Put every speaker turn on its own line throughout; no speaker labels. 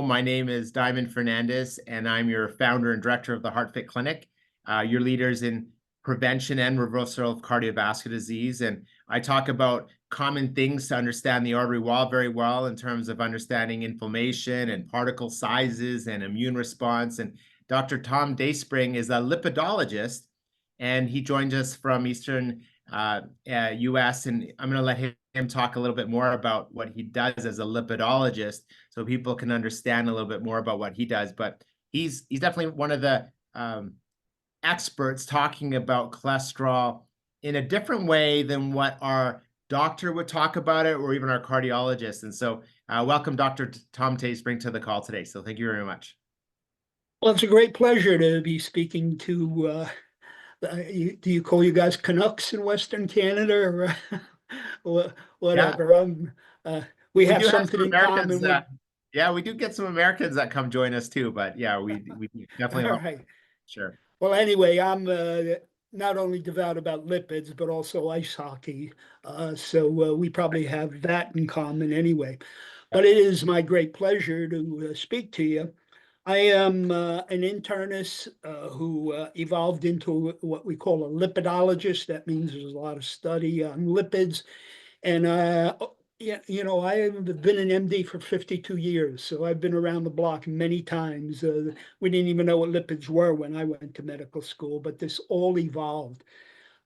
My name is Diamond Fernandez, and I'm your founder and director of the HeartFit Clinic. Your leaders in prevention and reversal of cardiovascular disease. And I talk about common things to understand the artery wall very well in terms of understanding inflammation and particle sizes and immune response. And Dr. Tom Dayspring is a lipidologist, and he joined us from Eastern US, and I'm going to let him talk a little bit more about what he does as a lipidologist so people can understand a little bit more about what he does. But he's definitely one of the experts talking about cholesterol in a different way than what our doctor would talk about it, or even our cardiologist. And so welcome Dr. Tom Dayspring to the call today. So thank you very much.
Well, it's a great pleasure to be speaking to, do you call you guys Canucks in Western Canada or whatever? Yeah. We have something in common.
Yeah, we do get some Americans that come join us too, but yeah, we definitely
All right.
Sure.
Well, anyway, I'm not only devout about lipids, but also ice hockey. So we probably have that in common anyway. But it is my great pleasure to speak to you. I am an internist who evolved into what we call a lipidologist. That means there's a lot of study on lipids. And, yeah, I have been an MD for 52 years. So I've been around the block many times. We didn't even know what lipids were when I went to medical school, but this all evolved.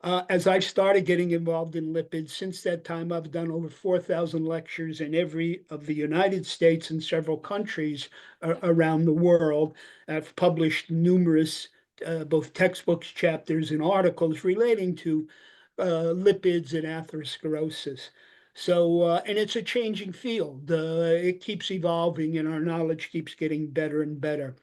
As I started getting involved in lipids, since that time, I've done over 4,000 lectures in every of the United States and several countries around the world. I've published numerous both textbooks, chapters, and articles relating to lipids and atherosclerosis. So, and it's a changing field. It keeps evolving and our knowledge keeps getting better and better.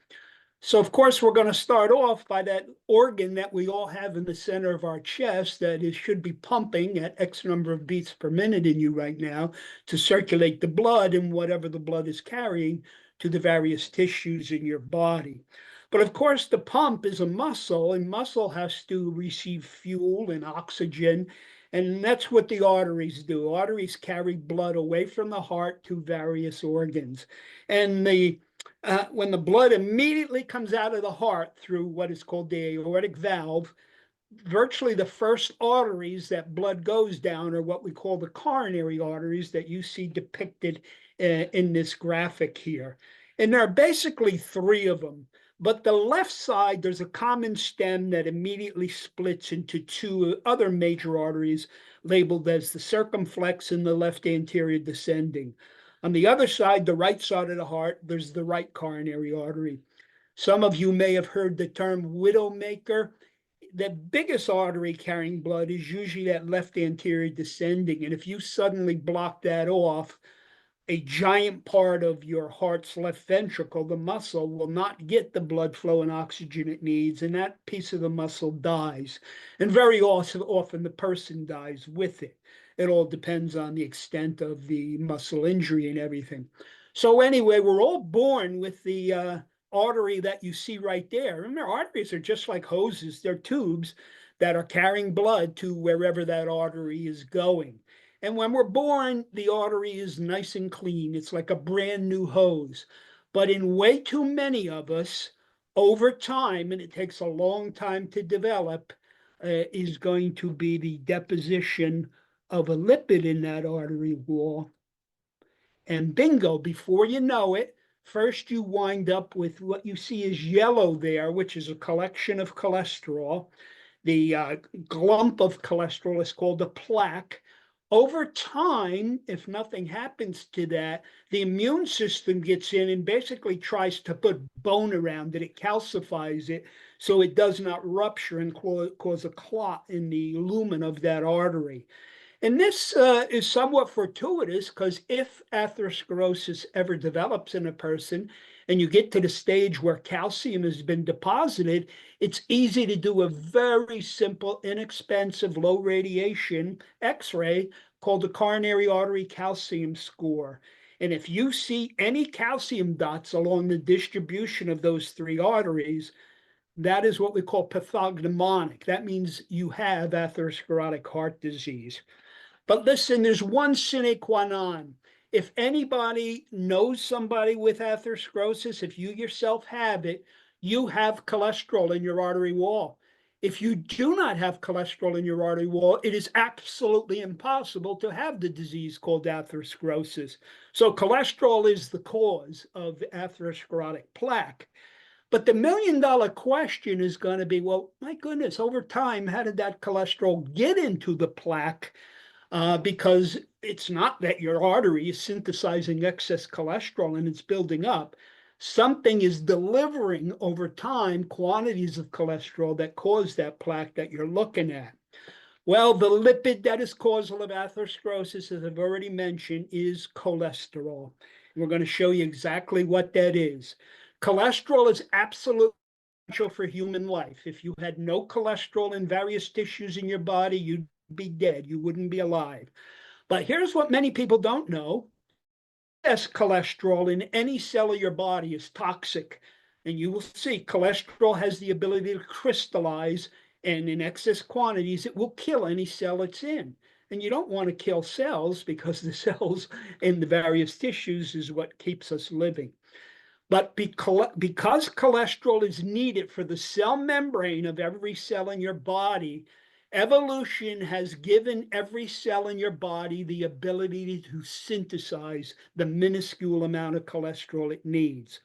So, of course, we're going to start off by that organ that we all have in the center of our chest that should be pumping at X number of beats per minute in you right now to circulate the blood and whatever the blood is carrying to the various tissues in your body. But of course, the pump is a muscle, and muscle has to receive fuel and oxygen. And that's what the arteries do. Arteries carry blood away from the heart to various organs. And when the blood immediately comes out of the heart through what is called the aortic valve, virtually the first arteries that blood goes down are what we call the coronary arteries that you see depicted in this graphic here. And there are basically three of them. But the left side, there's a common stem that immediately splits into two other major arteries labeled as the circumflex and the left anterior descending. On the other side, the right side of the heart, there's the right coronary artery. Some of you may have heard the term widowmaker. The biggest artery carrying blood is usually that left anterior descending. And if you suddenly block that off, a giant part of your heart's left ventricle, the muscle, will not get the blood flow and oxygen it needs, and that piece of the muscle dies. And very often the person dies with it. It all depends on the extent of the muscle injury and everything. So anyway, we're all born with the artery that you see right there. Remember, arteries are just like hoses. They're tubes that are carrying blood to wherever that artery is going. And when we're born, the artery is nice and clean. It's like a brand new hose. But in way too many of us, over time, and it takes a long time to develop, is going to be the deposition of a lipid in that artery wall. And bingo, before you know it, first you wind up with what you see is yellow there, which is a collection of cholesterol. The glump of cholesterol is called a plaque. Over time, if nothing happens to that, the immune system gets in and basically tries to put bone around it. It calcifies it so it does not rupture and cause a clot in the lumen of that artery. And this is somewhat fortuitous because if atherosclerosis ever develops in a person and you get to the stage where calcium has been deposited, it's easy to do a very simple, inexpensive, low radiation X-ray called the coronary artery calcium score. And if you see any calcium dots along the distribution of those three arteries, that is what we call pathognomonic. That means you have atherosclerotic heart disease. But listen, there's one sine qua non. if anybody knows somebody with atherosclerosis, if you yourself have it, you have cholesterol in your artery wall. If you do not have cholesterol in your artery wall, it is absolutely impossible to have the disease called atherosclerosis. So cholesterol is the cause of atherosclerotic plaque. But the $1 million question is going to be, well, my goodness, over time, how did that cholesterol get into the plaque? Because it's not that your artery is synthesizing excess cholesterol and it's building up. Something is delivering over time quantities of cholesterol that cause that plaque that you're looking at. Well, the lipid that is causal of atherosclerosis, as I've already mentioned, is cholesterol. We're going to show you exactly what that is. Cholesterol is absolutely essential for human life. If you had no cholesterol in various tissues in your body, you'd be dead. You wouldn't be alive. But here's what many people don't know. Excess cholesterol in any cell of your body is toxic. And you will see cholesterol has the ability to crystallize, and in excess quantities, it will kill any cell it's in. And you don't want to kill cells because the cells in the various tissues is what keeps us living. But because cholesterol is needed for the cell membrane of every cell in your body, evolution has given every cell in your body the ability to synthesize the minuscule amount of cholesterol it needs.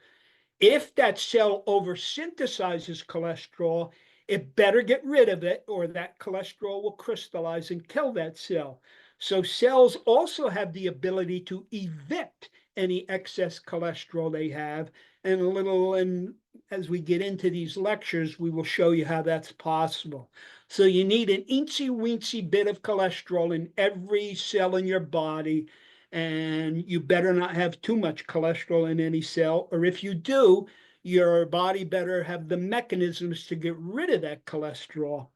If that cell oversynthesizes cholesterol, it better get rid of it, or that cholesterol will crystallize and kill that cell. So cells also have the ability to evict any excess cholesterol they have. And as we get into these lectures, we will show you how that's possible. So you need an eensy weensy bit of cholesterol in every cell in your body, and you better not have too much cholesterol in any cell, or if you do, your body better have the mechanisms to get rid of that cholesterol.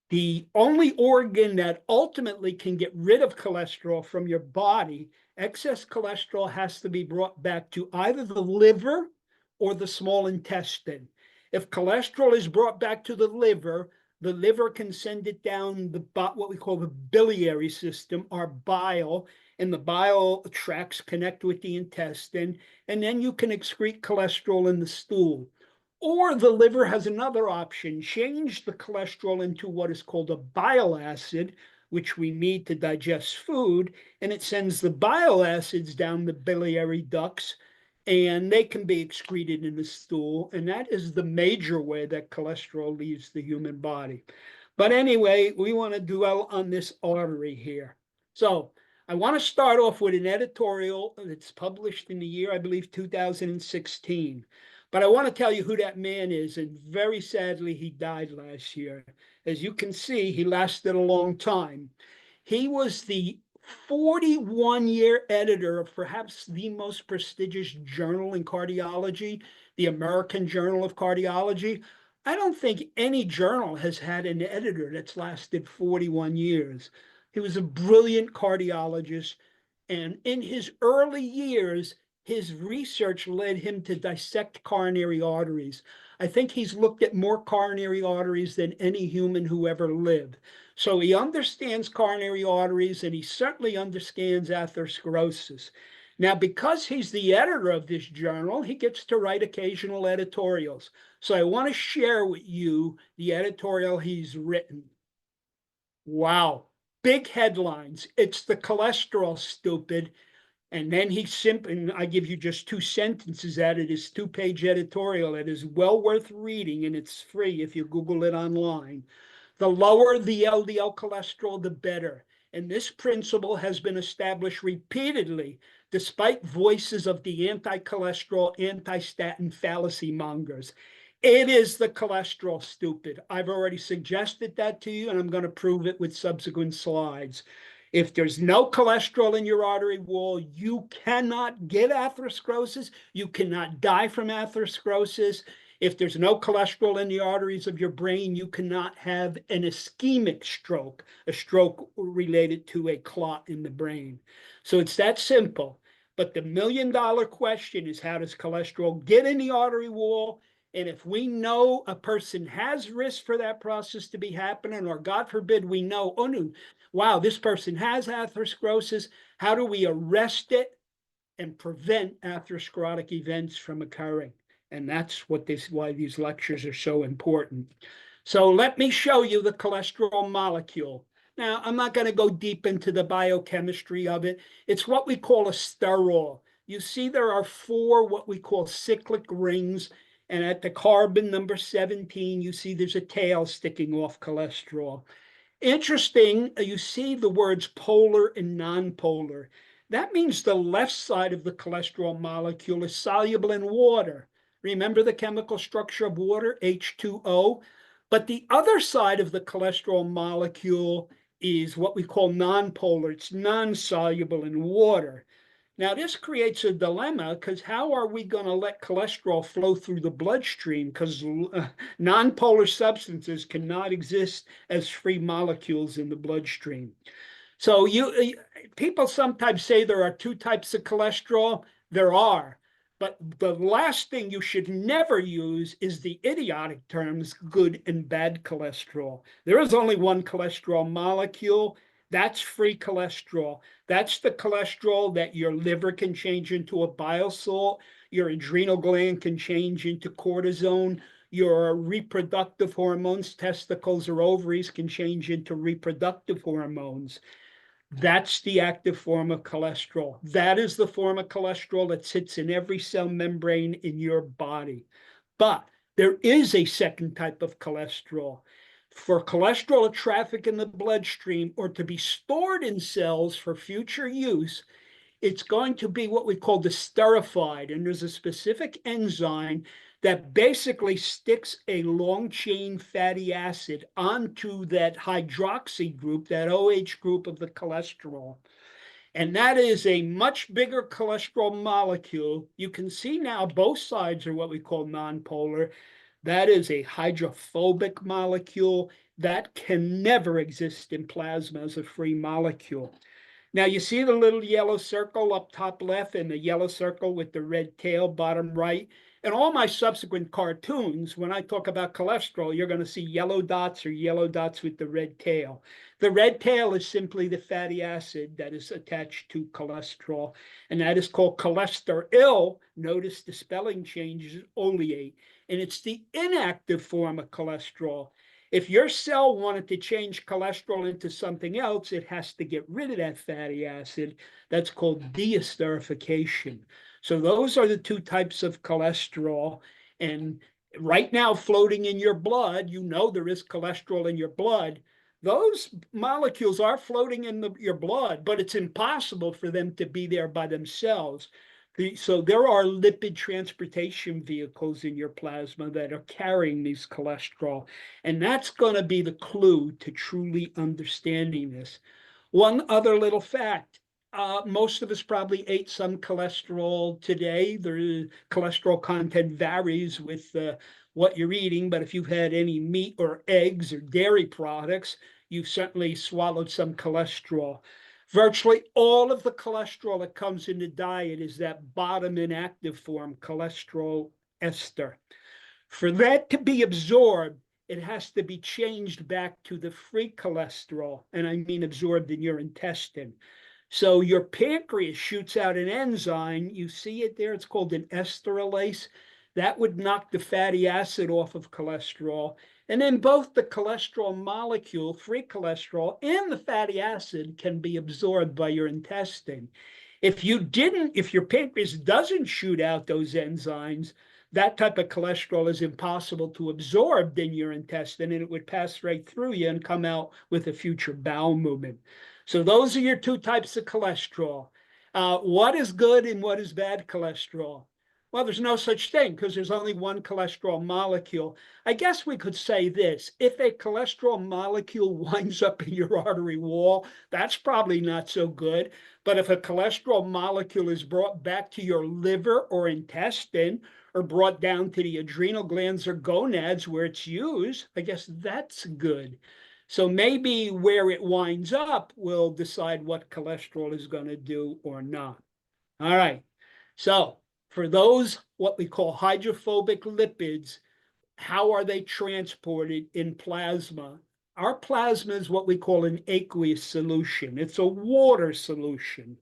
The only organ that ultimately can get rid of cholesterol from your body, excess cholesterol has to be brought back to either the liver or the small intestine. If cholesterol is brought back to the liver can send it down what we call the biliary system, our bile, and the bile tracts connect with the intestine, and then you can excrete cholesterol in the stool. Or the liver has another option, change the cholesterol into what is called a bile acid, which we need to digest food, and it sends the bile acids down the biliary ducts, and they can be excreted in the stool, and that is the major way that cholesterol leaves the human body. But anyway, we want to dwell on this artery here. So I want to start off with an editorial that's published in the year, I believe, 2016. But I want to tell you who that man is, and very sadly, he died last year. As you can see, he lasted a long time. He was the 41-year editor of perhaps the most prestigious journal in cardiology, the American Journal of Cardiology. I don't think any journal has had an editor that's lasted 41 years. He was a brilliant cardiologist, and in his early years, his research led him to dissect coronary arteries. I think he's looked at more coronary arteries than any human who ever lived. So he understands coronary arteries, and he certainly understands atherosclerosis. Now, because he's the editor of this journal, he gets to write occasional editorials. So I want to share with you the editorial he's written. Wow, big headlines. It's the cholesterol, stupid. And then and I give you just 2 sentences out of this 2-page editorial that is well worth reading, and it's free if you Google it online. The lower the LDL cholesterol, the better. And this principle has been established repeatedly, despite voices of the anti-cholesterol, anti-statin fallacy mongers. It is the cholesterol, stupid. I've already suggested that to you, and I'm going to prove it with subsequent slides. If there's no cholesterol in your artery wall, you cannot get atherosclerosis. You cannot die from atherosclerosis. If there's no cholesterol in the arteries of your brain, you cannot have an ischemic stroke, a stroke related to a clot in the brain. So it's that simple. But the $1 million question is, how does cholesterol get in the artery wall? And if we know a person has risk for that process to be happening, or God forbid, we know, oh no, wow, this person has atherosclerosis, how do we arrest it and prevent atherosclerotic events from occurring? And that's why these lectures are so important. So let me show you the cholesterol molecule. Now, I'm not going to go deep into the biochemistry of it. It's what we call a sterol. You see there are 4 what we call cyclic rings, and at the carbon number 17, you see there's a tail sticking off cholesterol. Interesting, you see the words polar and nonpolar. That means the left side of the cholesterol molecule is soluble in water. Remember the chemical structure of water, H2O? But the other side of the cholesterol molecule is what we call nonpolar. It's non-soluble in water. Now, this creates a dilemma because how are we going to let cholesterol flow through the bloodstream? Because nonpolar substances cannot exist as free molecules in the bloodstream. So people sometimes say there are 2 types of cholesterol. There are. But the last thing you should never use is the idiotic terms good and bad cholesterol. There is only one cholesterol molecule. That's free cholesterol. That's the cholesterol that your liver can change into a bile salt, your adrenal gland can change into cortisone, your reproductive hormones, testicles or ovaries, can change into reproductive hormones. That's the active form of cholesterol. That is the form of cholesterol that sits in every cell membrane in your body. But there is a second type of cholesterol. For cholesterol to traffic in the bloodstream or to be stored in cells for future use, it's going to be what we call the esterified. And there's a specific enzyme that basically sticks a long chain fatty acid onto that hydroxy group, that OH group of the cholesterol. And that is a much bigger cholesterol molecule. You can see now both sides are what we call nonpolar. That is a hydrophobic molecule that can never exist in plasma as a free molecule. Now you see the little yellow circle up top left and the yellow circle with the red tail bottom right. In all my subsequent cartoons, when I talk about cholesterol, you're going to see yellow dots or yellow dots with the red tail. The red tail is simply the fatty acid that is attached to cholesterol, and that is called cholesterol. Notice the spelling change is oleate, and it's the inactive form of cholesterol. If your cell wanted to change cholesterol into something else, it has to get rid of that fatty acid. That's called deesterification. So those are the 2 types of cholesterol. And right now, floating in your blood, you know there is cholesterol in your blood. Those molecules are floating in your blood, but it's impossible for them to be there by themselves. So there are lipid transportation vehicles in your plasma that are carrying these cholesterol. And that's going to be the clue to truly understanding this. One other little fact. Most of us probably ate some cholesterol today. The cholesterol content varies with what you're eating, but if you've had any meat or eggs or dairy products, you've certainly swallowed some cholesterol. Virtually all of the cholesterol that comes in the diet is that bottom inactive form, cholesterol ester. For that to be absorbed, it has to be changed back to the free cholesterol, and I mean absorbed in your intestine. So your pancreas shoots out an enzyme. You see it there. It's called an esterase. That would knock the fatty acid off of cholesterol. And then both the cholesterol molecule, free cholesterol, and the fatty acid can be absorbed by your intestine. If your pancreas doesn't shoot out those enzymes, that type of cholesterol is impossible to absorb in your intestine, and it would pass right through you and come out with a future bowel movement. So those are your 2 types of cholesterol. What is good and what is bad cholesterol? Well, there's no such thing because there's only one cholesterol molecule. I guess we could say this. If a cholesterol molecule winds up in your artery wall, that's probably not so good. But if a cholesterol molecule is brought back to your liver or intestine or brought down to the adrenal glands or gonads where it's used, I guess that's good. So maybe where it winds up will decide what cholesterol is going to do or not. All right. So for those, what we call hydrophobic lipids, how are they transported in plasma? Our plasma is what we call an aqueous solution. It's a water solution.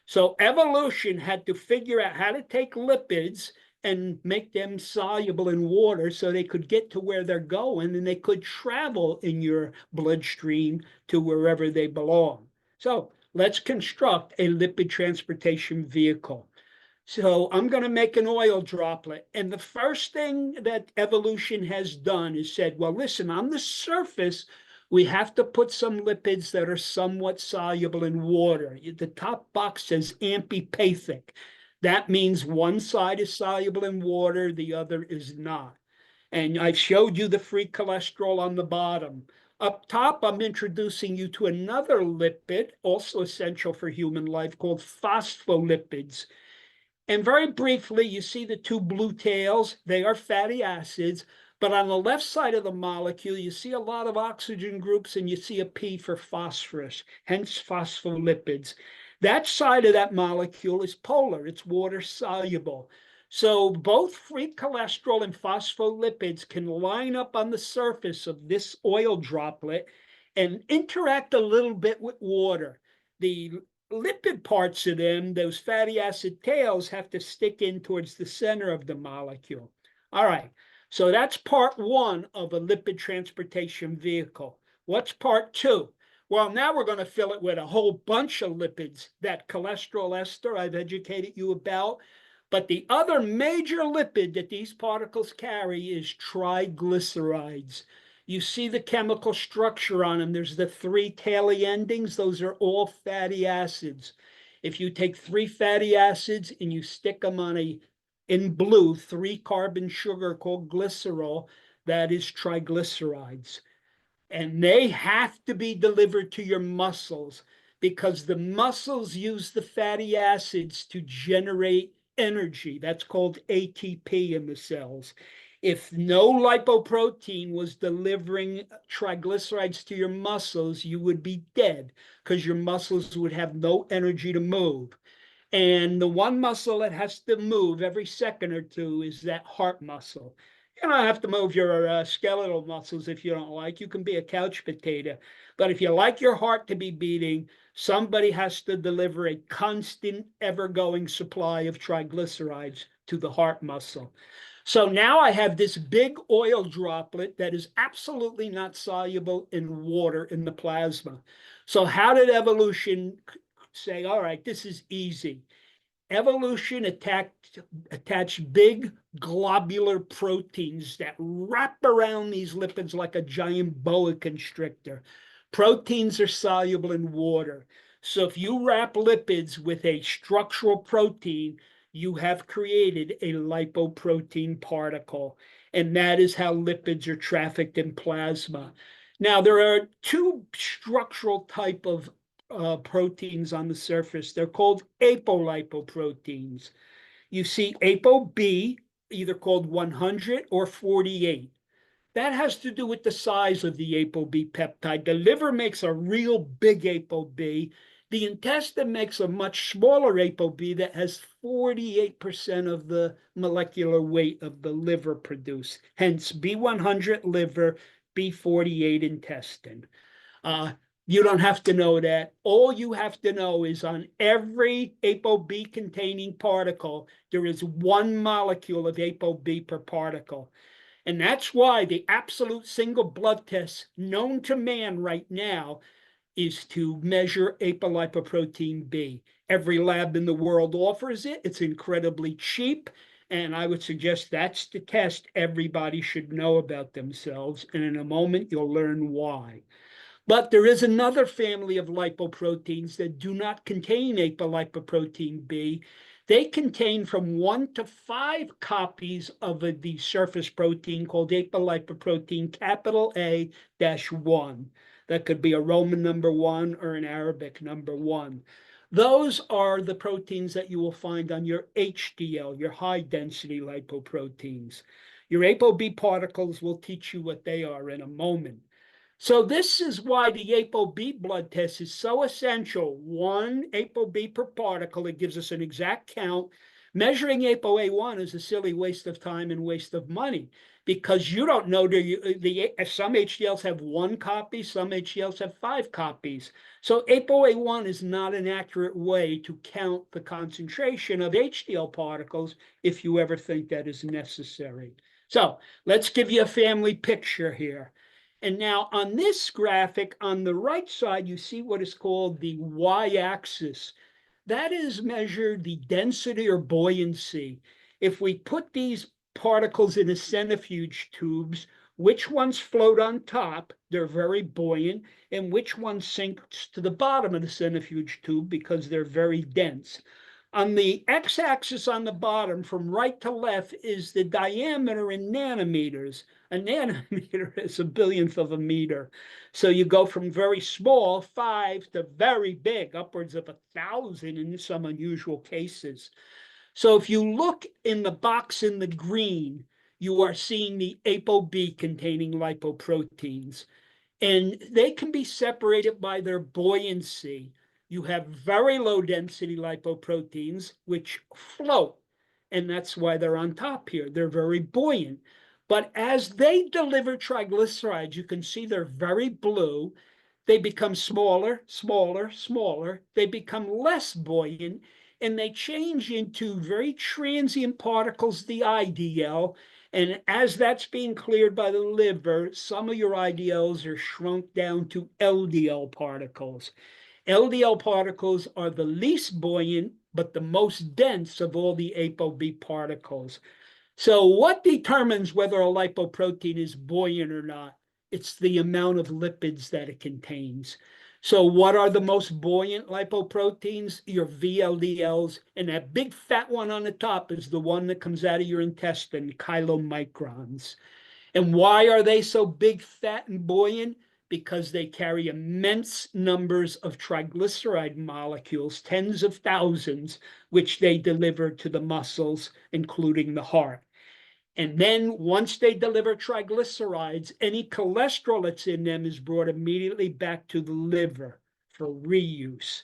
So evolution had to figure out how to take lipids and make them soluble in water so they could get to where they're going and they could travel in your bloodstream to wherever they belong. So let's construct a lipid transportation vehicle. So I'm going to make an oil droplet. And the first thing that evolution has done is said, well, listen, on the surface, we have to put some lipids that are somewhat soluble in water. The top box says amphipathic. That means one side is soluble in water, the other is not. And I showed you the free cholesterol on the bottom. Up top, I'm introducing you to another lipid, also essential for human life, called phospholipids. And very briefly, you see the two blue tails. They are fatty acids. But on the left side of the molecule, you see a lot of oxygen groups and you see a P for phosphorus, hence phospholipids. That side of that molecule is polar. It's water soluble. So both free cholesterol and phospholipids can line up on the surface of this oil droplet and interact a little bit with water. The lipid parts of them, those fatty acid tails, have to stick in towards the center of the molecule. All right, so that's part one of a lipid transportation vehicle. What's part two? Well, now we're going to fill it with a whole bunch of lipids, that cholesterol ester I've educated you about. But the other major lipid that these particles carry is triglycerides. You see the chemical structure on them. There's the three taily endings. Those are all fatty acids. If you take three fatty acids and you stick them on in blue, 3-carbon sugar called glycerol, that is triglycerides. And they have to be delivered to your muscles because the muscles use the fatty acids to generate energy. That's called ATP in the cells. If no lipoprotein was delivering triglycerides to your muscles, you would be dead because your muscles would have no energy to move. And the one muscle that has to move every second or two is that heart muscle. You don't have to move your skeletal muscles if you don't like. You can be a couch potato. But if you like your heart to be beating, somebody has to deliver a constant, ever-going supply of triglycerides to the heart muscle. So now I have this big oil droplet that is absolutely not soluble in water in the plasma. So how did evolution say, all right, this is easy? Evolution attached big globular proteins that wrap around these lipids like a giant boa constrictor. Proteins are soluble in water. So if you wrap lipids with a structural protein, you have created a lipoprotein particle. And that is how lipids are trafficked in plasma. Now, there are two structural type of proteins on the surface. They're called apolipoproteins. You see ApoB, either called 100 or 48. That has to do with the size of the ApoB peptide. The liver makes a real big ApoB. The intestine makes a much smaller ApoB that has 48% of the molecular weight of the liver produced. Hence, B100 liver, B48 intestine. You don't have to know that. All you have to know is on every ApoB containing particle, there is one molecule of ApoB per particle. And that's why the absolute single blood test known to man right now is to measure apolipoprotein B. Every lab in the world offers it. It's incredibly cheap. And I would suggest that's the test everybody should know about themselves. And in a moment, you'll learn why. But there is another family of lipoproteins that do not contain apolipoprotein B. They contain from 1 to 5 copies of the surface protein called apolipoprotein capital A-1. That could be a Roman number 1 or an Arabic number 1. Those are the proteins that you will find on your HDL, your high density lipoproteins. Your ApoB particles will teach you what they are in a moment. So this is why the ApoB blood test is so essential. 1 ApoB per particle. It gives us an exact count. Measuring ApoA1 is a silly waste of time and waste of money because you don't know, some HDLs have 1 copy, some HDLs have 5 copies. So ApoA1 is not an accurate way to count the concentration of HDL particles if you ever think that is necessary. So let's give you a family picture here. And now on this graphic, on the right side, you see what is called the y-axis. That is measured the density or buoyancy. If we put these particles in a centrifuge tubes, which ones float on top, they're very buoyant, and which ones sinks to the bottom of the centrifuge tube because they're very dense. On the x-axis on the bottom, from right to left, is the diameter in nanometers. A nanometer is a billionth of a meter. So you go from very small, 5, to very big, upwards of 1,000 in some unusual cases. So if you look in the box in the green, you are seeing the ApoB containing lipoproteins. And they can be separated by their buoyancy. You have very low density lipoproteins, which float. And that's why they're on top here. They're very buoyant. But as they deliver triglycerides, you can see they're very blue. They become smaller, smaller, smaller. They become less buoyant, and they change into very transient particles, the IDL. And as that's being cleared by the liver, some of your IDLs are shrunk down to LDL particles. LDL particles are the least buoyant, but the most dense of all the ApoB particles. So what determines whether a lipoprotein is buoyant or not? It's the amount of lipids that it contains. So what are the most buoyant lipoproteins? Your VLDLs, and that big fat one on the top is the one that comes out of your intestine, chylomicrons. And why are they so big, fat, and buoyant? Because they carry immense numbers of triglyceride molecules, tens of thousands, which they deliver to the muscles, including the heart. And then once they deliver triglycerides, any cholesterol that's in them is brought immediately back to the liver for reuse.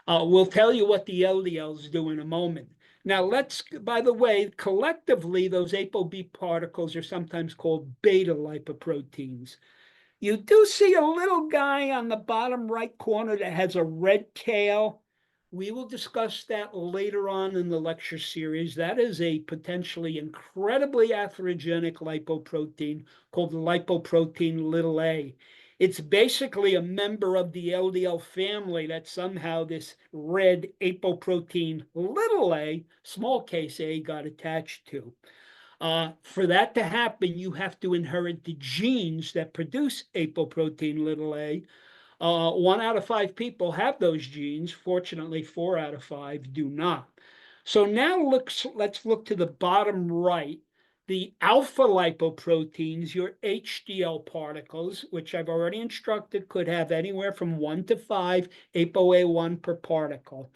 We'll tell you what the LDLs do in a moment. Now let's, by the way, collectively, those ApoB particles are sometimes called beta lipoproteins. You do see a little guy on the bottom right corner that has a red tail. We will discuss that later on in the lecture series. That is a potentially incredibly atherogenic lipoprotein called lipoprotein little a. It's basically a member of the LDL family that somehow this red apoprotein little a, small case a, got attached to. For that to happen, you have to inherit the genes that produce apoprotein little a. 1 out of 5 people have those genes. Fortunately, 4 out of 5 do not. So now let's look to the bottom right. The alpha lipoproteins, your HDL particles, which I've already instructed, could have anywhere from 1 to 5 ApoA1 per particle.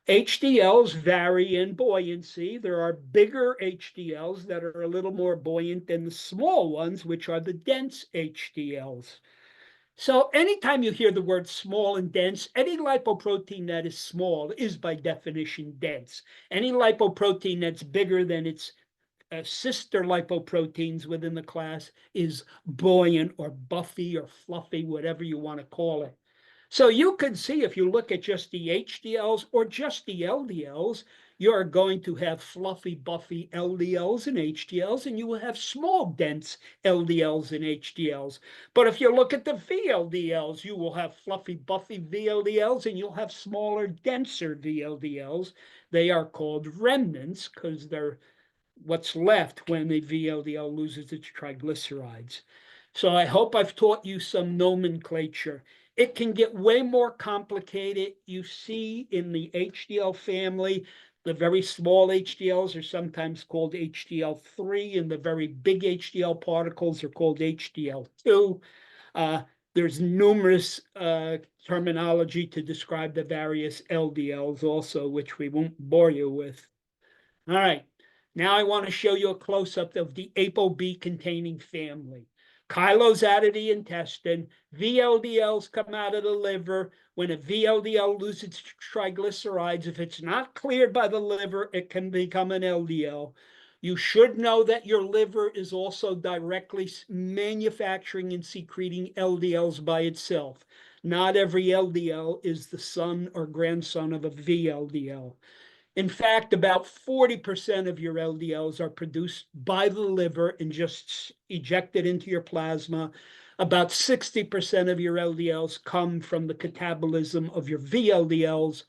HDLs vary in buoyancy. There are bigger HDLs that are a little more buoyant than the small ones, which are the dense HDLs. So anytime you hear the word small and dense, any lipoprotein that is small is by definition dense. Any lipoprotein that's bigger than its sister lipoproteins within the class is buoyant or buffy or fluffy, whatever you want to call it. So you can see if you look at just the HDLs or just the LDLs, you're going to have fluffy, buffy LDLs and HDLs, and you will have small, dense LDLs and HDLs. But if you look at the VLDLs, you will have fluffy, buffy VLDLs, and you'll have smaller, denser VLDLs. They are called remnants because they're what's left when the VLDL loses its triglycerides. So I hope I've taught you some nomenclature. It can get way more complicated. You see in the HDL family, the very small HDLs are sometimes called HDL3, and the very big HDL particles are called HDL2. There's numerous terminology to describe the various LDLs also, which we won't bore you with. All right, now I want to show you a close-up of the ApoB containing family. Chylo's out of the intestine, VLDLs come out of the liver, When a VLDL loses its triglycerides, if it's not cleared by the liver, it can become an LDL. You should know that your liver is also directly manufacturing and secreting LDLs by itself. Not every LDL is the son or grandson of a VLDL. In fact, about 40% of your LDLs are produced by the liver and just ejected into your plasma. About 60% of your LDLs come from the catabolism of your VLDLs.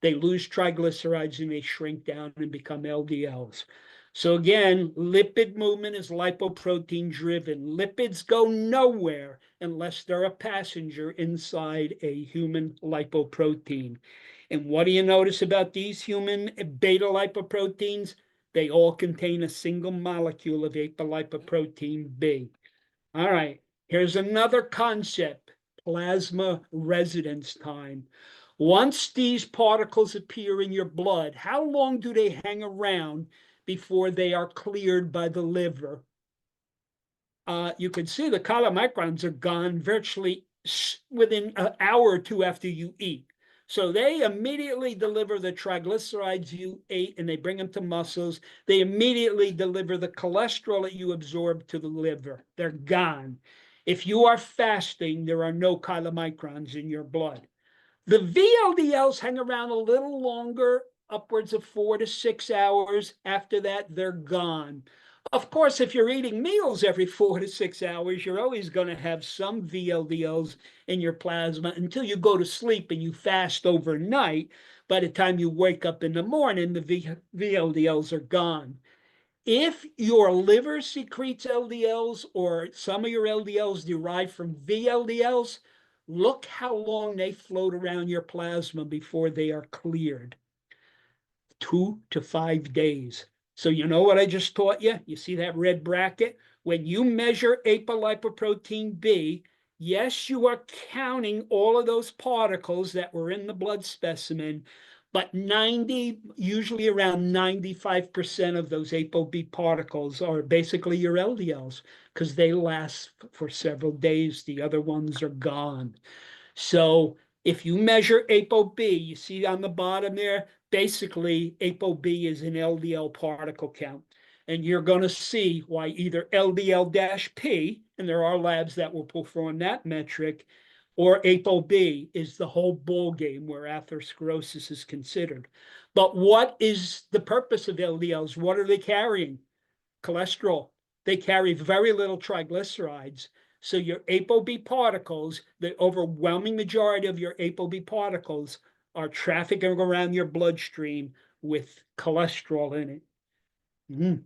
They lose triglycerides and they shrink down and become LDLs. So again, lipid movement is lipoprotein driven. Lipids go nowhere unless they're a passenger inside a human lipoprotein. And what do you notice about these human beta lipoproteins? They all contain a single molecule of apolipoprotein B. All right, here's another concept, plasma residence time. Once these particles appear in your blood, how long do they hang around before they are cleared by the liver? You can see the chylomicrons are gone virtually within an hour or two after you eat. So they immediately deliver the triglycerides you ate and they bring them to muscles. They immediately deliver the cholesterol that you absorbed to the liver. They're gone. If you are fasting, there are no chylomicrons in your blood. The VLDLs hang around a little longer, upwards of 4 to 6 hours. After that, they're gone. Of course, if you're eating meals every 4 to 6 hours, you're always going to have some VLDLs in your plasma until you go to sleep and you fast overnight. By the time you wake up in the morning, the VLDLs are gone. If your liver secretes LDLs or some of your LDLs derive from VLDLs, look how long they float around your plasma before they are cleared. 2 to 5 days. So you know what I just taught you? You see that red bracket? When you measure apolipoprotein B, yes, you are counting all of those particles that were in the blood specimen, but usually around 95% of those ApoB particles are basically your LDLs because they last for several days. The other ones are gone. So if you measure ApoB, you see on the bottom there, basically ApoB is an LDL particle count. And you're going to see why either LDL-P, and there are labs that will perform that metric, or ApoB is the whole ball game where atherosclerosis is considered. But what is the purpose of LDLs? What are they carrying? Cholesterol. They carry very little triglycerides. So your ApoB particles, the overwhelming majority of your ApoB particles are trafficking around your bloodstream with cholesterol in it.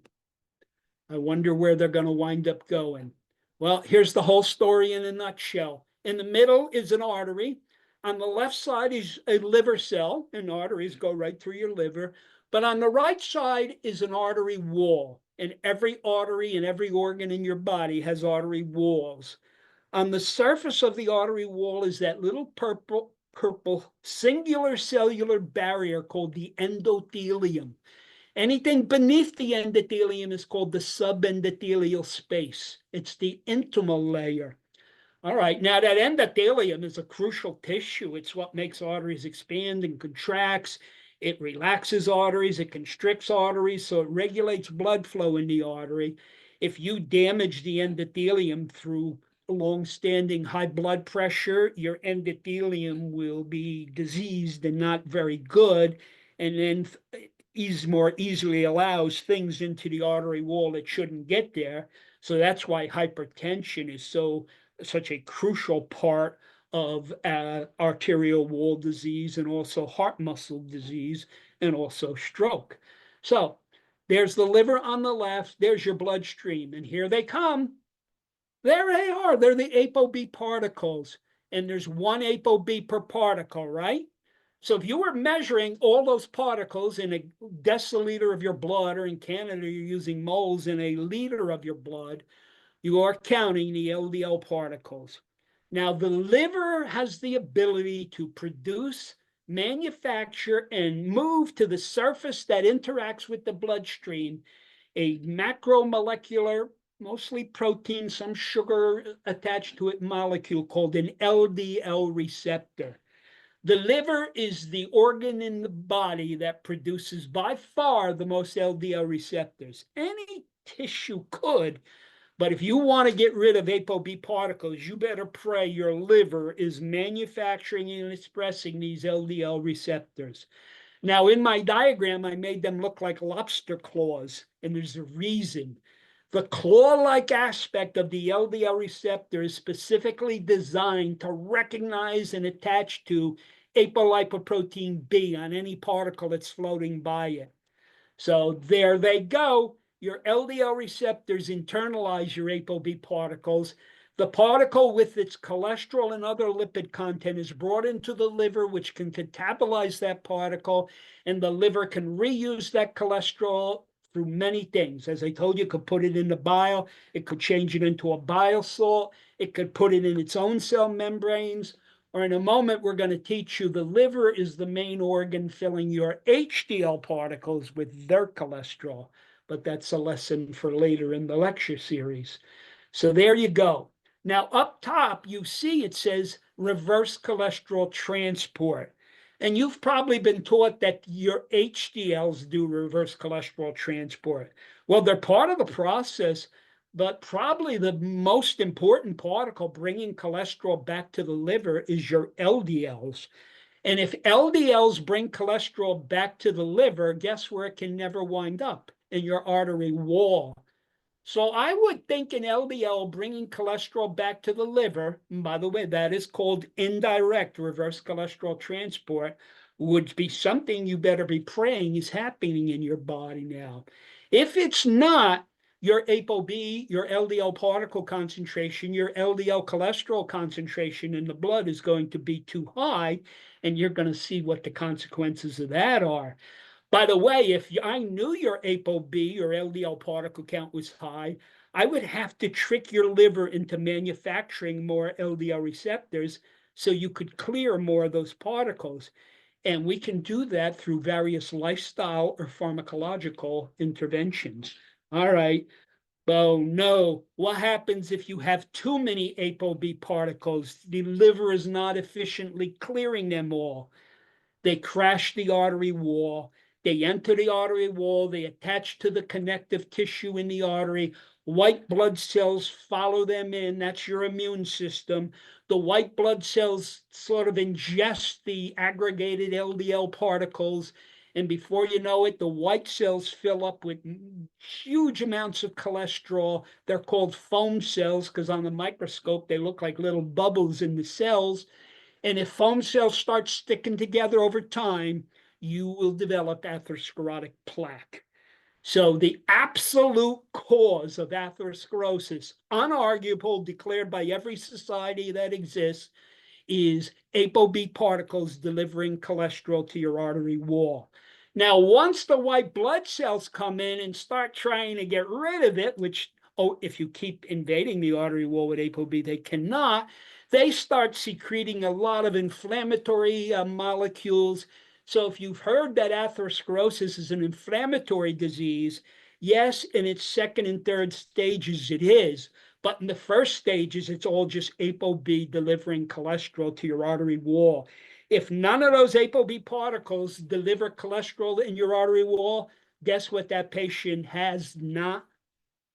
I wonder where they're going to wind up going. Well, here's the whole story in a nutshell. In the middle is an artery. On the left side is a liver cell, and arteries go right through your liver. But on the right side is an artery wall. And every artery and every organ in your body has artery walls. On the surface of the artery wall is that little purple singular cellular barrier called the endothelium. Anything beneath the endothelium is called the subendothelial space. It's the intimal layer. All right, now that endothelium is a crucial tissue. It's what makes arteries expand and contracts. It relaxes arteries, it constricts arteries, so it regulates blood flow in the artery. If you damage the endothelium through long-standing high blood pressure, your endothelium will be diseased and not very good. And then more easily allows things into the artery wall that shouldn't get there. So that's why hypertension is such a crucial part of arterial wall disease and also heart muscle disease and also stroke. So there's the liver on the left, there's your bloodstream, and here they come. There they are, they're the ApoB particles, and there's one ApoB per particle, right? So if you were measuring all those particles in a deciliter of your blood, or in Canada, you're using moles in a liter of your blood, you are counting the LDL particles. Now, the liver has the ability to produce, manufacture, and move to the surface that interacts with the bloodstream a macromolecular, mostly protein, some sugar attached to it molecule called an LDL receptor. The liver is the organ in the body that produces by far the most LDL receptors. Any tissue could, but if you want to get rid of ApoB particles, you better pray your liver is manufacturing and expressing these LDL receptors. Now, in my diagram, I made them look like lobster claws, and there's a reason. The claw-like aspect of the LDL receptor is specifically designed to recognize and attach to apolipoprotein B on any particle that's floating by it. So there they go. Your LDL receptors internalize your ApoB particles. The particle with its cholesterol and other lipid content is brought into the liver, which can catabolize that particle, and the liver can reuse that cholesterol through many things. As I told you, it could put it in the bile, it could change it into a bile salt, it could put it in its own cell membranes, or in a moment, we're going to teach you the liver is the main organ filling your HDL particles with their cholesterol. But that's a lesson for later in the lecture series. So there you go. Now, up top, you see it says reverse cholesterol transport. And you've probably been taught that your HDLs do reverse cholesterol transport. Well, they're part of the process, but probably the most important particle bringing cholesterol back to the liver is your LDLs. And if LDLs bring cholesterol back to the liver, guess where it can never wind up? In your artery wall. So I would think an LDL bringing cholesterol back to the liver, and by the way, that is called indirect reverse cholesterol transport, would be something you better be praying is happening in your body now. If it's not, your ApoB, your LDL particle concentration, your LDL cholesterol concentration in the blood is going to be too high, and you're going to see what the consequences of that are. By the way, if I knew your ApoB, your LDL particle count was high, I would have to trick your liver into manufacturing more LDL receptors so you could clear more of those particles. And we can do that through various lifestyle or pharmacological interventions. All right. Oh no, what happens if you have too many ApoB particles? The liver is not efficiently clearing them all. They crash the artery wall. They enter the artery wall. They attach to the connective tissue in the artery. White blood cells follow them in. That's your immune system. The white blood cells sort of ingest the aggregated LDL particles. And before you know it, the white cells fill up with huge amounts of cholesterol. They're called foam cells because on the microscope, they look like little bubbles in the cells. And if foam cells start sticking together over time, you will develop atherosclerotic plaque. So the absolute cause of atherosclerosis, unarguable, declared by every society that exists, is ApoB particles delivering cholesterol to your artery wall. Now, once the white blood cells come in and start trying to get rid of it, which, if you keep invading the artery wall with ApoB, they cannot, they start secreting a lot of inflammatory molecules. So if you've heard that atherosclerosis is an inflammatory disease, yes, in its second and third stages it is. But in the first stages, it's all just ApoB delivering cholesterol to your artery wall. If none of those ApoB particles deliver cholesterol in your artery wall, guess what that patient has not?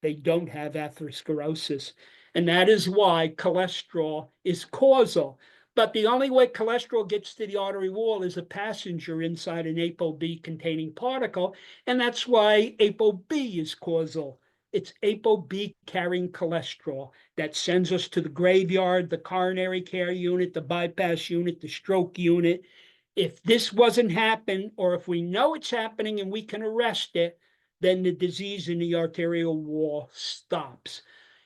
They don't have atherosclerosis. And that is why cholesterol is causal. But the only way cholesterol gets to the artery wall is a passenger inside an ApoB containing particle. And that's why ApoB is causal. It's ApoB carrying cholesterol that sends us to the graveyard, the coronary care unit, the bypass unit, the stroke unit. If this wasn't happening, or if we know it's happening and we can arrest it, then the disease in the arterial wall stops.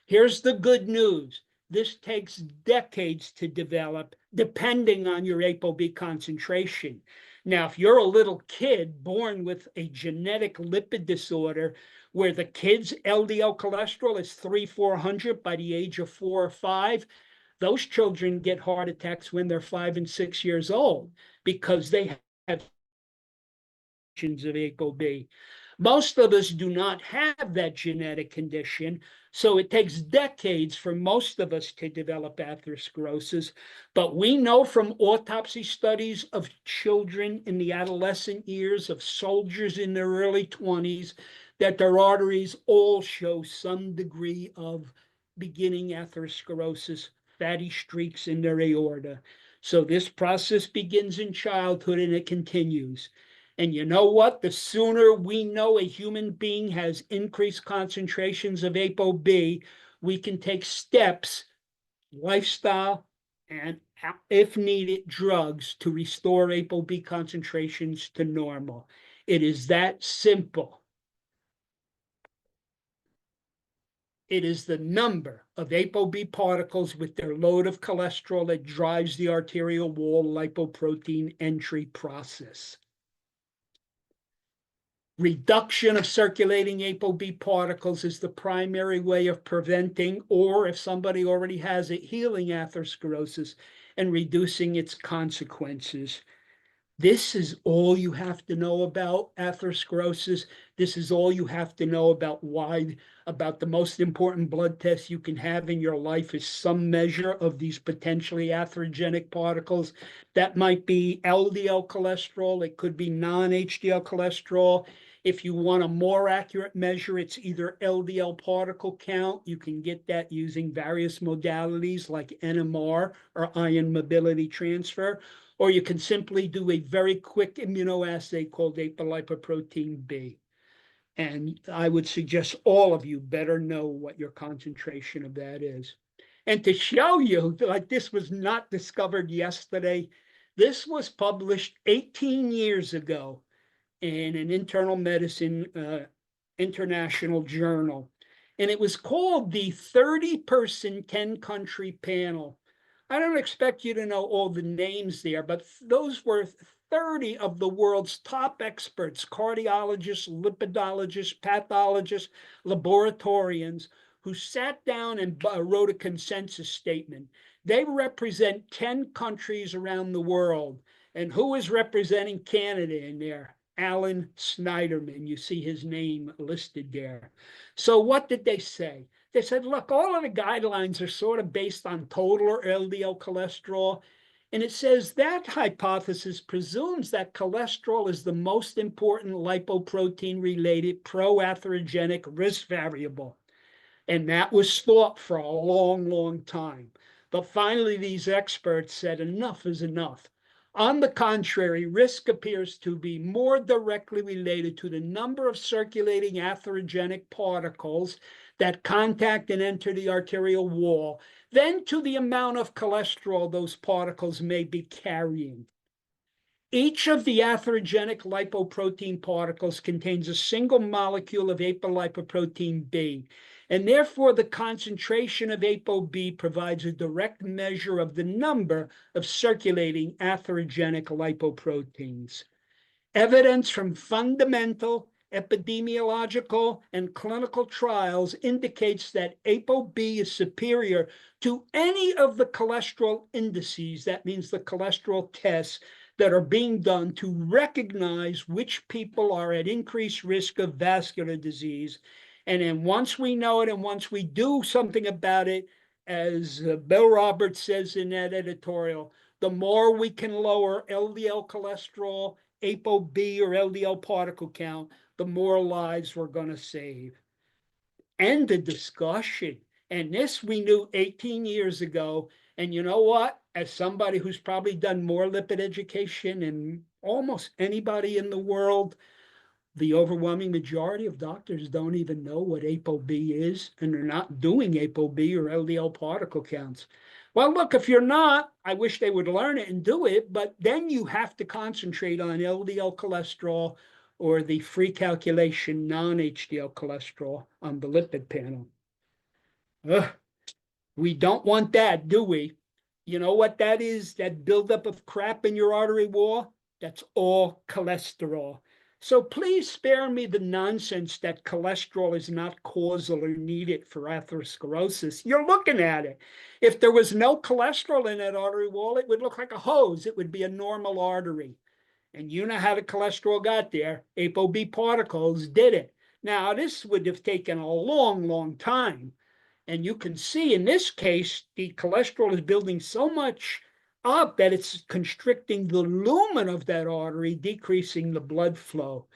Here's the good news. This takes decades to develop, depending on your ApoB concentration. Now, if you're a little kid born with a genetic lipid disorder where the kid's LDL cholesterol is 300-400 by the age of 4 or 5, those children get heart attacks when they're 5 and 6 years old because they have of ApoB. Most of us do not have that genetic condition, so it takes decades for most of us to develop atherosclerosis. But we know from autopsy studies of children in the adolescent years, of soldiers in their early 20s, that their arteries all show some degree of beginning atherosclerosis, fatty streaks in their aorta. So this process begins in childhood and it continues. And you know what? The sooner we know a human being has increased concentrations of ApoB, we can take steps, lifestyle, and if needed, drugs to restore ApoB concentrations to normal. It is that simple. It is the number of ApoB particles with their load of cholesterol that drives the arterial wall lipoprotein entry process. Reduction of circulating ApoB particles is the primary way of preventing, or if somebody already has it, healing atherosclerosis and reducing its consequences. This is all you have to know about atherosclerosis. This is all you have to know about the most important blood test you can have in your life is some measure of these potentially atherogenic particles. That might be LDL cholesterol. It could be non-HDL cholesterol. If you want a more accurate measure, it's either LDL particle count. You can get that using various modalities like NMR or ion mobility transfer, or you can simply do a very quick immunoassay called apolipoprotein B. And I would suggest all of you better know what your concentration of that is. And to show you, like, this was not discovered yesterday, this was published 18 years ago in an internal medicine international journal. And it was called the 30-person 10-country panel. I don't expect you to know all the names there, but those were 30 of the world's top experts, cardiologists, lipidologists, pathologists, laboratorians, who sat down and wrote a consensus statement. They represent 10 countries around the world. And who is representing Canada in there? Alan Snyderman. You see his name listed there. So what did they say? They said, look, all of the guidelines are sort of based on total or LDL cholesterol. And it says that hypothesis presumes that cholesterol is the most important lipoprotein-related pro-atherogenic risk variable. And that was thought for a long, long time. But finally, these experts said enough is enough. On the contrary, risk appears to be more directly related to the number of circulating atherogenic particles that contact and enter the arterial wall than to the amount of cholesterol those particles may be carrying. Each of the atherogenic lipoprotein particles contains a single molecule of apolipoprotein B, and therefore the concentration of ApoB provides a direct measure of the number of circulating atherogenic lipoproteins. Evidence from fundamental epidemiological and clinical trials indicates that ApoB is superior to any of the cholesterol indices, that means the cholesterol tests, that are being done to recognize which people are at increased risk of vascular disease. And then once we know it and once we do something about it, as Bill Roberts says in that editorial, the more we can lower LDL cholesterol, ApoB, or LDL particle count, the more lives we're going to save. End the discussion. And this we knew 18 years ago. And you know what? As somebody who's probably done more lipid education than almost anybody in the world, the overwhelming majority of doctors don't even know what ApoB is, and they're not doing ApoB or LDL particle counts. Well, look, if you're not, I wish they would learn it and do it, but then you have to concentrate on LDL cholesterol or the free calculation non-HDL cholesterol on the lipid panel. Ugh. We don't want that, do we? You know what that is? That buildup of crap in your artery wall? That's all cholesterol. So please spare me the nonsense that cholesterol is not causal or needed for atherosclerosis. You're looking at it. If there was no cholesterol in that artery wall, it would look like a hose. It would be a normal artery. And you know how the cholesterol got there. ApoB particles did it. Now, this would have taken a long, long time. And you can see in this case, the cholesterol is building so much up that it's constricting the lumen of that artery, decreasing the blood flow.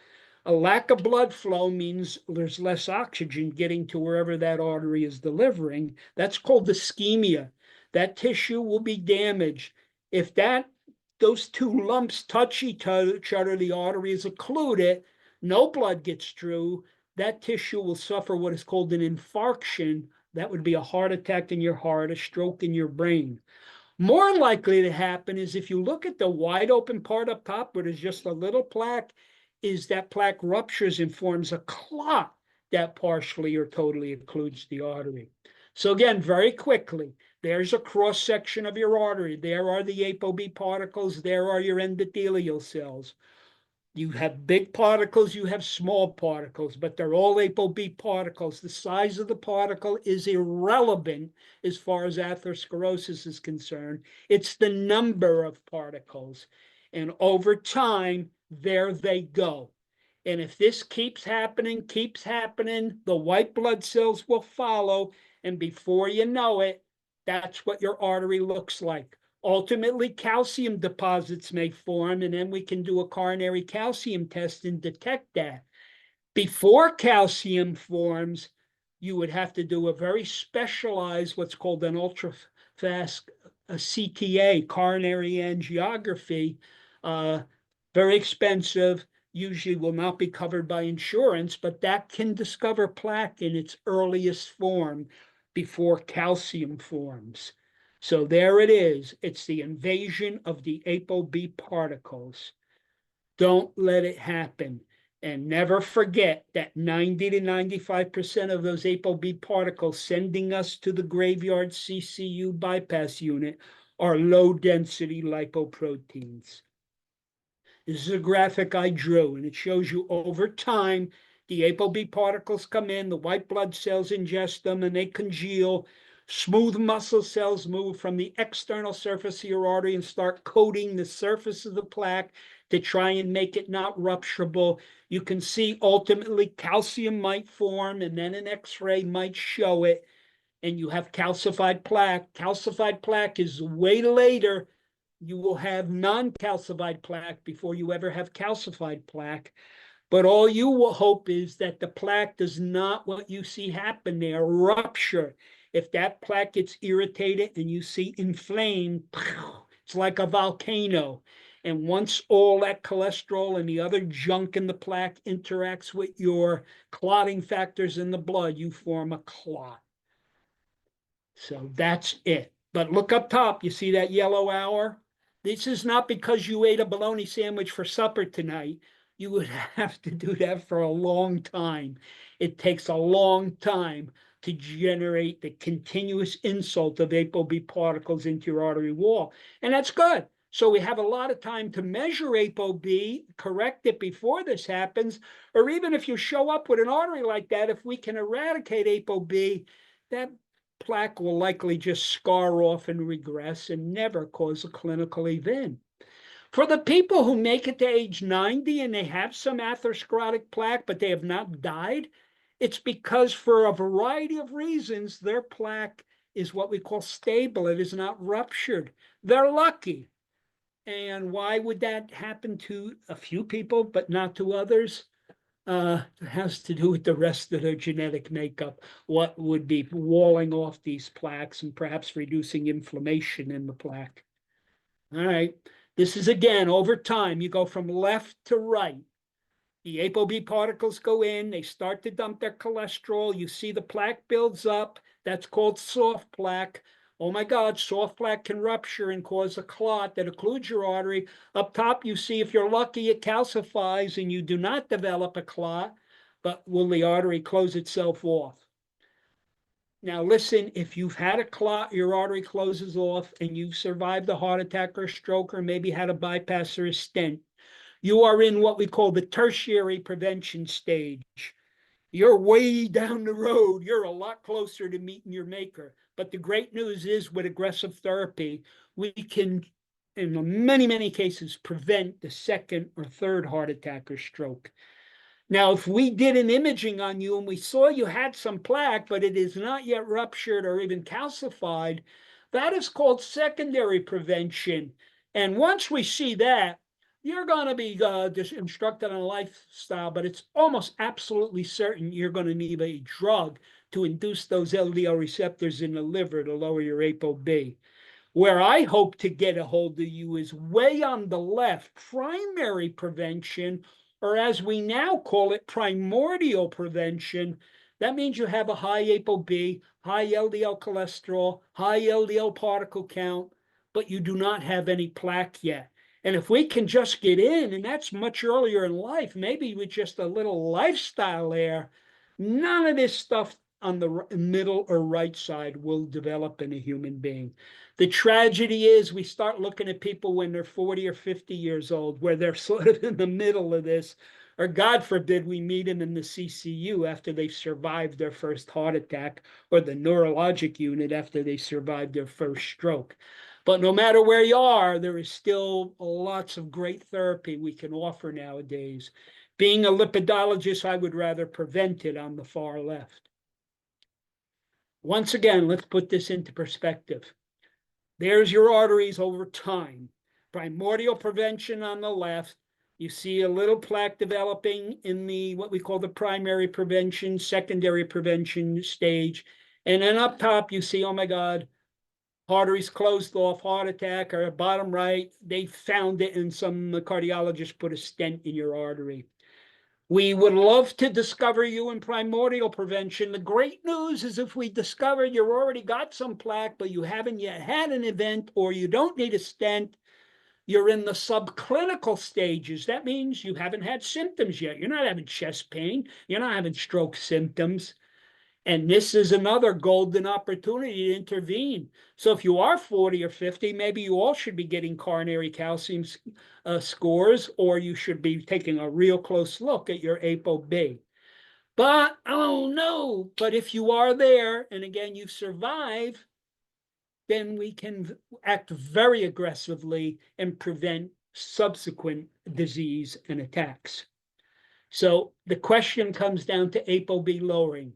A lack of blood flow means there's less oxygen getting to wherever that artery is delivering. That's called ischemia. That tissue will be damaged. If those two lumps touch each other, the artery is occluded, no blood gets through, that tissue will suffer what is called an infarction. That would be a heart attack in your heart, a stroke in your brain. More likely to happen is if you look at the wide open part up top where there's just a little plaque, is that plaque ruptures and forms a clot that partially or totally occludes the artery. So again, very quickly, there's a cross section of your artery. There are the ApoB particles. There are your endothelial cells. You have big particles, you have small particles, but they're all ApoB particles. The size of the particle is irrelevant as far as atherosclerosis is concerned. It's the number of particles. And over time, there they go. And if this keeps happening, the white blood cells will follow. And before you know it, that's what your artery looks like. Ultimately, calcium deposits may form, and then we can do a coronary calcium test and detect that. Before calcium forms, you would have to do a very specialized, what's called an ultra-fast CTA, coronary angiography, very expensive, usually will not be covered by insurance, but that can discover plaque in its earliest form before calcium forms. So there it is. It's the invasion of the ApoB particles. Don't let it happen. And never forget that 90 to 95% of those ApoB particles sending us to the graveyard CCU bypass unit are low-density lipoproteins. This is a graphic I drew, and it shows you over time, the ApoB particles come in, the white blood cells ingest them, and they congeal. Smooth muscle cells move from the external surface of your artery and start coating the surface of the plaque to try and make it not rupturable. You can see ultimately calcium might form, and then an X-ray might show it, and you have calcified plaque. Calcified plaque is way later. You will have non-calcified plaque before you ever have calcified plaque. But all you will hope is that the plaque does not, what you see happen there, rupture. If that plaque gets irritated and you see inflamed, it's like a volcano. And once all that cholesterol and the other junk in the plaque interacts with your clotting factors in the blood, you form a clot. So that's it. But look up top, you see that yellow hour? This is not because you ate a bologna sandwich for supper tonight. You would have to do that for a long time. It takes a long time to generate the continuous insult of ApoB particles into your artery wall. And that's good. So we have a lot of time to measure ApoB, correct it before this happens, or even if you show up with an artery like that, if we can eradicate ApoB, that plaque will likely just scar off and regress and never cause a clinical event. For the people who make it to age 90 and they have some atherosclerotic plaque, but they have not died, it's because for a variety of reasons, their plaque is what we call stable. It is not ruptured. They're lucky. And why would that happen to a few people, but not to others? It has to do with the rest of their genetic makeup, what would be walling off these plaques and perhaps reducing inflammation in the plaque. All right. This is, again, over time, you go from left to right. The ApoB particles go in, they start to dump their cholesterol. You see the plaque builds up. That's called soft plaque. Oh my God, soft plaque can rupture and cause a clot that occludes your artery. Up top, you see if you're lucky, it calcifies and you do not develop a clot, but will the artery close itself off? Now listen, if you've had a clot, your artery closes off, and you've survived a heart attack or stroke, or maybe had a bypass or a stent, you are in what we call the tertiary prevention stage. You're way down the road. You're a lot closer to meeting your maker. But the great news is with aggressive therapy, we can in many, many cases, prevent the second or third heart attack or stroke. Now, if we did an imaging on you and we saw you had some plaque, but it is not yet ruptured or even calcified, that is called secondary prevention. And once we see that, you're going to be just instructed on a lifestyle, but it's almost absolutely certain you're going to need a drug to induce those LDL receptors in the liver to lower your ApoB. Where I hope to get a hold of you is way on the left, primary prevention, or as we now call it, primordial prevention. That means you have a high ApoB, high LDL cholesterol, high LDL particle count, but you do not have any plaque yet. And if we can just get in, and that's much earlier in life, maybe with just a little lifestyle there, none of this stuff on the middle or right side will develop in a human being. The tragedy is we start looking at people when they're 40 or 50 years old, where they're sort of in the middle of this, or God forbid we meet them in the CCU after they've survived their first heart attack, or the neurologic unit after they survived their first stroke. But no matter where you are, there is still lots of great therapy we can offer nowadays. Being a lipidologist, I would rather prevent it on the far left. Once again, let's put this into perspective. There's your arteries over time. Primordial prevention on the left. You see a little plaque developing in the what we call the primary prevention, secondary prevention stage. And then up top, you see, oh my God, arteries closed off, heart attack, or bottom right, they found it and some cardiologist put a stent in your artery. We would love to discover you in primordial prevention. The great news is if we discover you've already got some plaque, but you haven't yet had an event, or you don't need a stent, you're in the subclinical stages. That means you haven't had symptoms yet. You're not having chest pain. You're not having stroke symptoms. And this is another golden opportunity to intervene. So if you are 40 or 50, maybe you all should be getting coronary calcium scores, or you should be taking a real close look at your ApoB. But, oh no, but if you are there, and again, you survive, then we can act very aggressively and prevent subsequent disease and attacks. So the question comes down to ApoB lowering.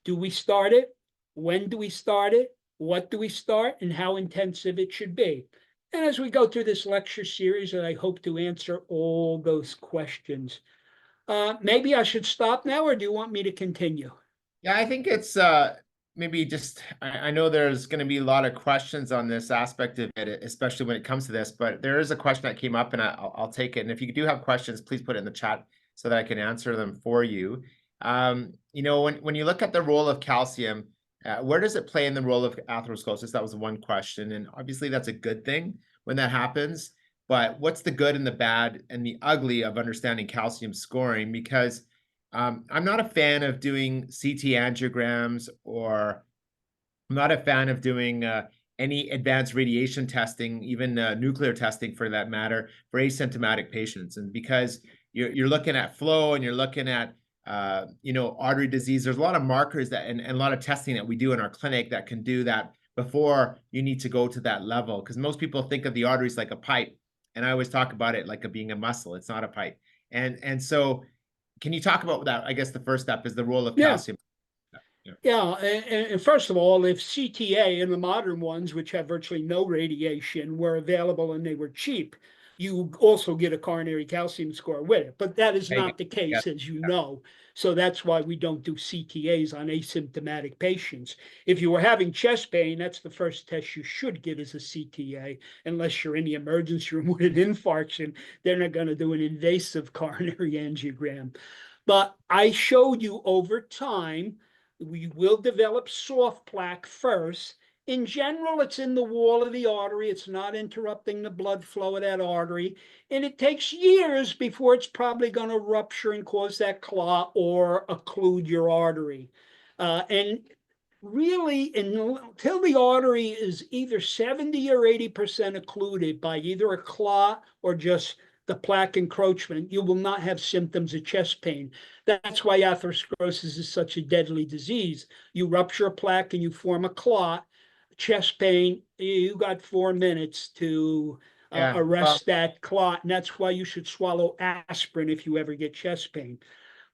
Do we start it? When do we start it? What do we start? And how intensive it should be? And as we go through this lecture series, I hope to answer all those questions. Maybe I should stop now, or do you want me to continue?
Yeah, I think it's maybe just, I know there's going to be a lot of questions on this aspect of it, especially when it comes to this, but there is a question that came up and I'll take it. And if you do have questions, please put it in the chat so that I can answer them for you. You know, when you look at the role of calcium, where does it play in the role of atherosclerosis? That was one question. And obviously that's a good thing when that happens, but what's the good and the bad and the ugly of understanding calcium scoring? Because I'm not a fan of doing CT angiograms, or I'm not a fan of doing any advanced radiation testing, even nuclear testing for that matter, for asymptomatic patients. And because you're looking at flow and you're looking at you know, artery disease, there's a lot of markers that and a lot of testing that we do in our clinic that can do that before you need to go to that level. Because most people think of the arteries like a pipe, and I always talk about it like being a muscle. It's not a pipe. And so can you talk about that? I guess the first step is the role of calcium.
Yeah, and first of all, if CTA and the modern ones, which have virtually no radiation, were available and they were cheap, you also get a coronary calcium score with it. But that is not the case, as you know. So that's why we don't do CTAs on asymptomatic patients. If you were having chest pain, that's the first test you should get is a CTA, unless you're in the emergency room with an infarction. They're not going to do an invasive coronary angiogram. But I showed you over time, we will develop soft plaque first. In general, it's in the wall of the artery. It's not interrupting the blood flow of that artery. And it takes years before it's probably going to rupture and cause that clot or occlude your artery. And really, until the artery is either 70 or 80% occluded by either a clot or just the plaque encroachment, you will not have symptoms of chest pain. That's why atherosclerosis is such a deadly disease. You rupture a plaque and you form a clot, chest pain, you got 4 minutes to
Yeah. Well,
arrest that clot. And that's why you should swallow aspirin if you ever get chest pain.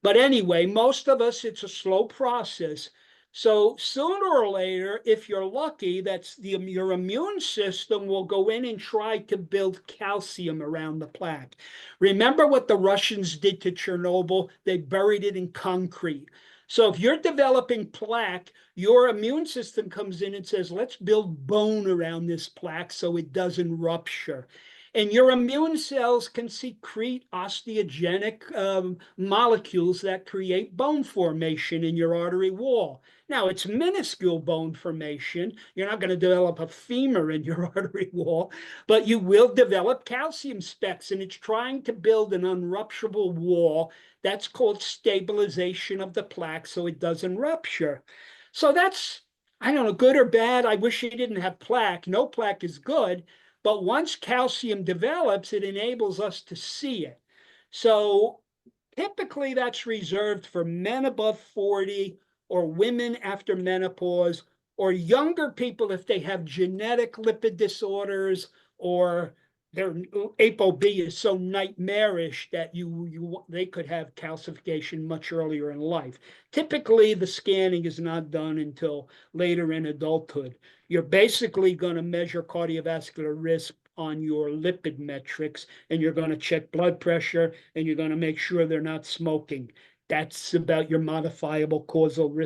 But anyway, most of us, it's a slow process. So sooner or later, if you're lucky, your immune system will go in and try to build calcium around the plaque. Remember what the Russians did to Chernobyl? They buried it in concrete. So if you're developing plaque, your immune system comes in and says, let's build bone around this plaque so it doesn't rupture. And your immune cells can secrete osteogenic molecules that create bone formation in your artery wall. Now, it's minuscule bone formation. You're not going to develop a femur in your artery wall, but you will develop calcium specks, and it's trying to build an unrupturable wall. That's called stabilization of the plaque so it doesn't rupture. So that's, I don't know, good or bad. I wish you didn't have plaque. No plaque is good. But once calcium develops, it enables us to see it. So typically that's reserved for men above 40 or women after menopause or younger people if they have genetic lipid disorders or their ApoB is so nightmarish that they could have calcification much earlier in life. Typically, the scanning is not done until later in adulthood. You're basically going to measure cardiovascular risk on your lipid metrics, and you're going to check blood pressure, and you're going to make sure they're not smoking. That's about your modifiable causal risk